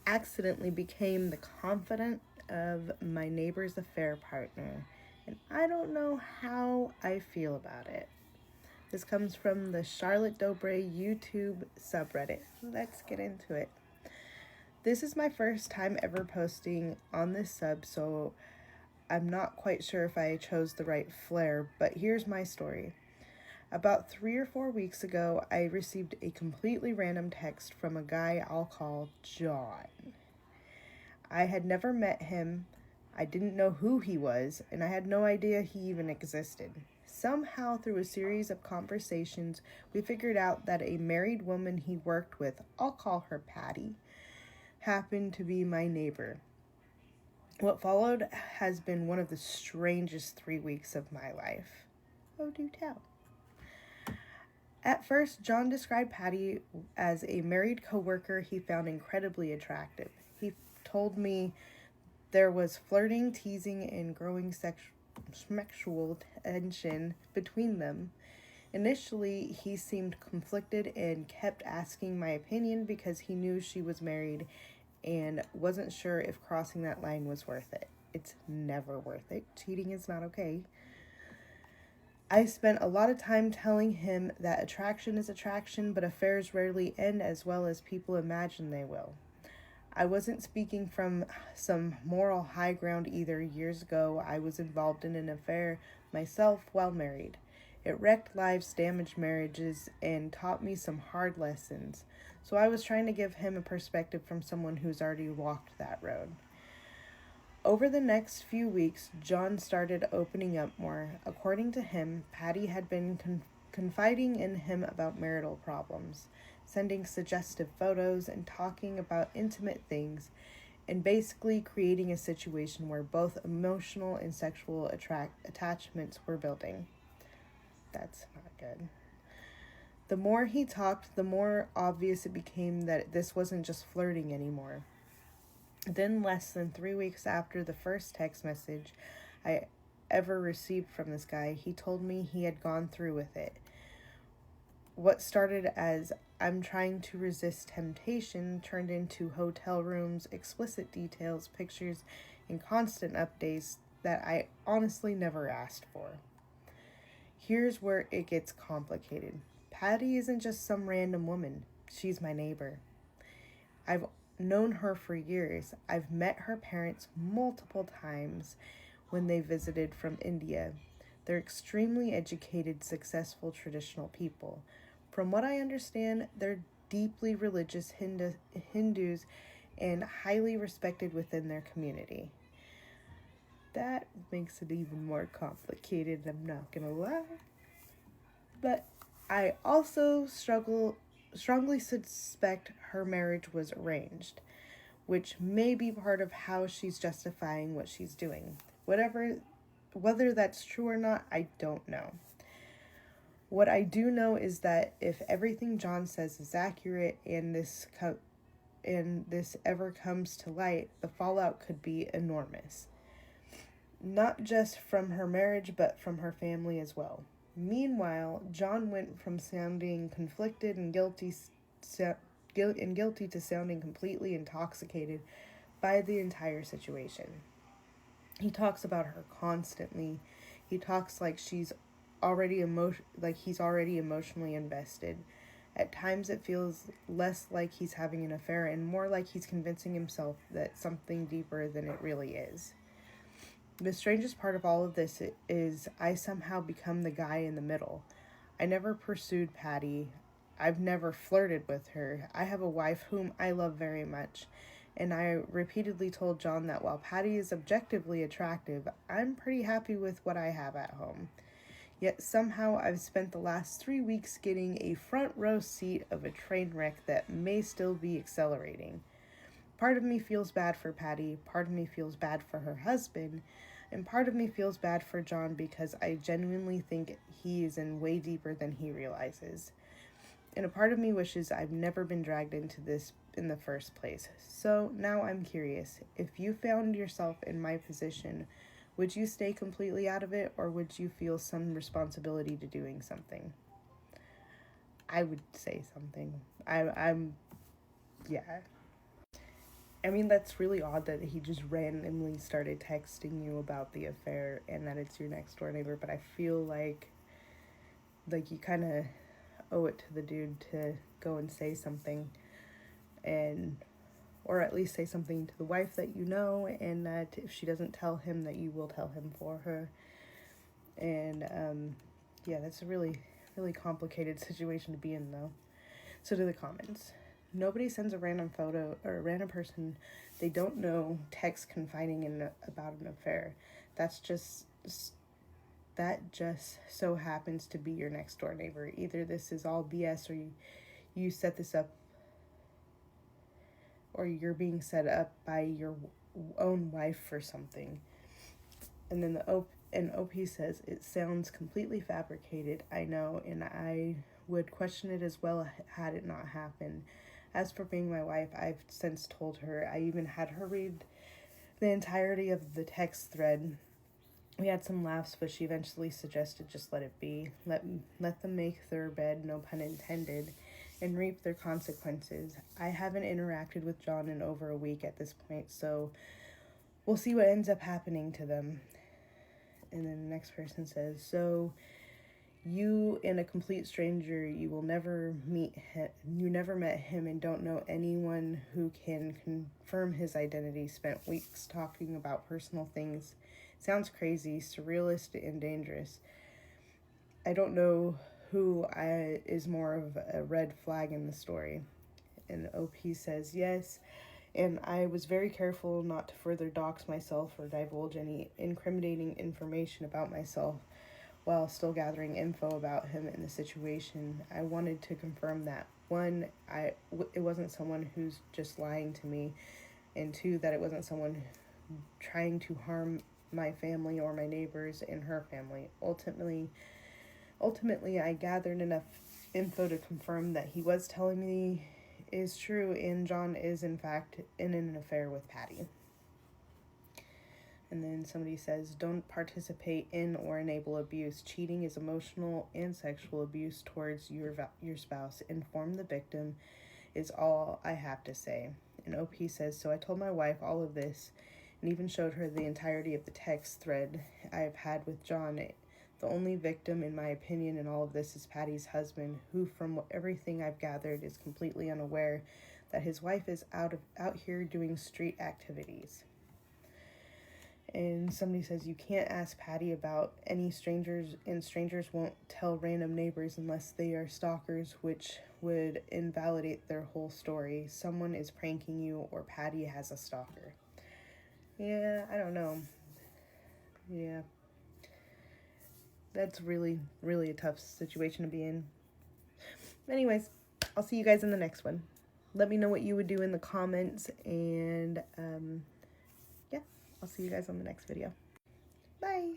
accidentally became the confidant of my neighbor's affair partner, and I don't know how I feel about it. This comes from the Charlotte Dobre YouTube subreddit. Let's get into it. This is my first time ever posting on this sub, so I'm not quite sure if I chose the right flair, but here's my story. About 3 or 4 weeks ago, I received a completely random text from a guy I'll call John. I had never met him, I didn't know who he was, and I had no idea he even existed. Somehow, through a series of conversations, we figured out that a married woman he worked with, I'll call her Patty, happened to be my neighbor. What followed has been one of the strangest 3 weeks of my life. Oh, do tell. At first, John described Patty as a married coworker he found incredibly attractive. He told me there was flirting, teasing, and growing sexual tension between them. Initially, he seemed conflicted and kept asking my opinion because he knew she was married and wasn't sure if crossing that line was worth it. It's never worth it. Cheating is not okay. I spent a lot of time telling him that attraction is attraction, but affairs rarely end as well as people imagine they will. I wasn't speaking from some moral high ground either. Years ago, I was involved in an affair myself while married. It wrecked lives, damaged marriages, and taught me some hard lessons. So I was trying to give him a perspective from someone who's already walked that road. Over the next few weeks, John started opening up more. According to him, Patty had been confiding in him about marital problems, sending suggestive photos and talking about intimate things, and basically creating a situation where both emotional and sexual attachments were building. That's not good. The more he talked, the more obvious it became that this wasn't just flirting anymore. Then, less than 3 weeks after the first text message I ever received from this guy, he told me he had gone through with it. What started as "I'm trying to resist temptation" turned into hotel rooms, explicit details, pictures, and constant updates that I honestly never asked for. Here's where it gets complicated. Patty isn't just some random woman. She's my neighbor. I've known her for years. I've met her parents multiple times when they visited from India. They're extremely educated, successful, traditional people. From what I understand, they're deeply religious Hindus and highly respected within their community. That makes it even more complicated, I'm not gonna lie. But I also strongly suspect her marriage was arranged, which may be part of how she's justifying what she's doing. Whether that's true or not, I don't know. What I do know is that if everything John says is accurate and this ever comes to light, the fallout could be enormous. Not just from her marriage, but from her family as well. Meanwhile, John went from sounding conflicted and guilty to sounding completely intoxicated by the entire situation. He talks about her constantly. He talks like he's already emotionally invested. At times it feels less like he's having an affair and more like he's convincing himself that something deeper than it really is. The strangest part of all of this is I somehow become the guy in the middle. I never pursued Patty. I've never flirted with her. I have a wife whom I love very much, and I repeatedly told John that while Patty is objectively attractive, I'm pretty happy with what I have at home. Yet somehow I've spent the last 3 weeks getting a front row seat of a train wreck that may still be accelerating. Part of me feels bad for Patty, part of me feels bad for her husband, and part of me feels bad for John because I genuinely think he is in way deeper than he realizes. And a part of me wishes I've never been dragged into this in the first place. So now I'm curious, if you found yourself in my position, would you stay completely out of it, or would you feel some responsibility to doing something? I would say something. Yeah. I mean, that's really odd that he just randomly started texting you about the affair and that it's your next door neighbor, but I feel like you kind of owe it to the dude to go and say something, and or at least say something to the wife that you know, and that if she doesn't tell him, that you will tell him for her. And yeah, that's a really complicated situation to be in, though. So to the comments. Nobody sends a random photo or a random person they don't know text confiding in about an affair. That's just that just so happens to be your next door neighbor. Either this is all BS, or you set this up, or you're being set up by your own wife for something. And then OP says, it sounds completely fabricated, I know, and I would question it as well had it not happened. As for being my wife, I've since told her. I even had her read the entirety of the text thread. We had some laughs, but she eventually suggested just let it be. Let them make their bed, no pun intended, and reap their consequences. I haven't interacted with John in over a week at this point, so we'll see what ends up happening to them. And then the next person says, so you and a complete stranger, you will never meet him, you never met him and don't know anyone who can confirm his identity, spent weeks talking about personal things. Sounds crazy, surrealist, and dangerous. I don't know who is more of a red flag in the story. And OP says, yes, and I was very careful not to further dox myself or divulge any incriminating information about myself while still gathering info about him and the situation. I wanted to confirm that, one, it wasn't someone who's just lying to me, and two, that it wasn't someone trying to harm my family or my neighbors and her family. Ultimately, I gathered enough info to confirm that he was telling me is true, and John is in fact in an affair with Patty. And then somebody says, don't participate in or enable abuse. Cheating is emotional and sexual abuse towards your spouse. Inform the victim is all I have to say. And OP says, so I told my wife all of this and even showed her the entirety of the text thread I've had with John. The only victim, in my opinion, in all of this is Patty's husband, who, from everything I've gathered, is completely unaware that his wife is out here doing street activities. And somebody says, you can't ask Patty about any strangers, and strangers won't tell random neighbors unless they are stalkers, which would invalidate their whole story. Someone is pranking you, or Patty has a stalker. Yeah, I don't know. Yeah. That's really a tough situation to be in. Anyways, I'll see you guys in the next one. Let me know what you would do in the comments, and yeah, I'll see you guys on the next video. Bye!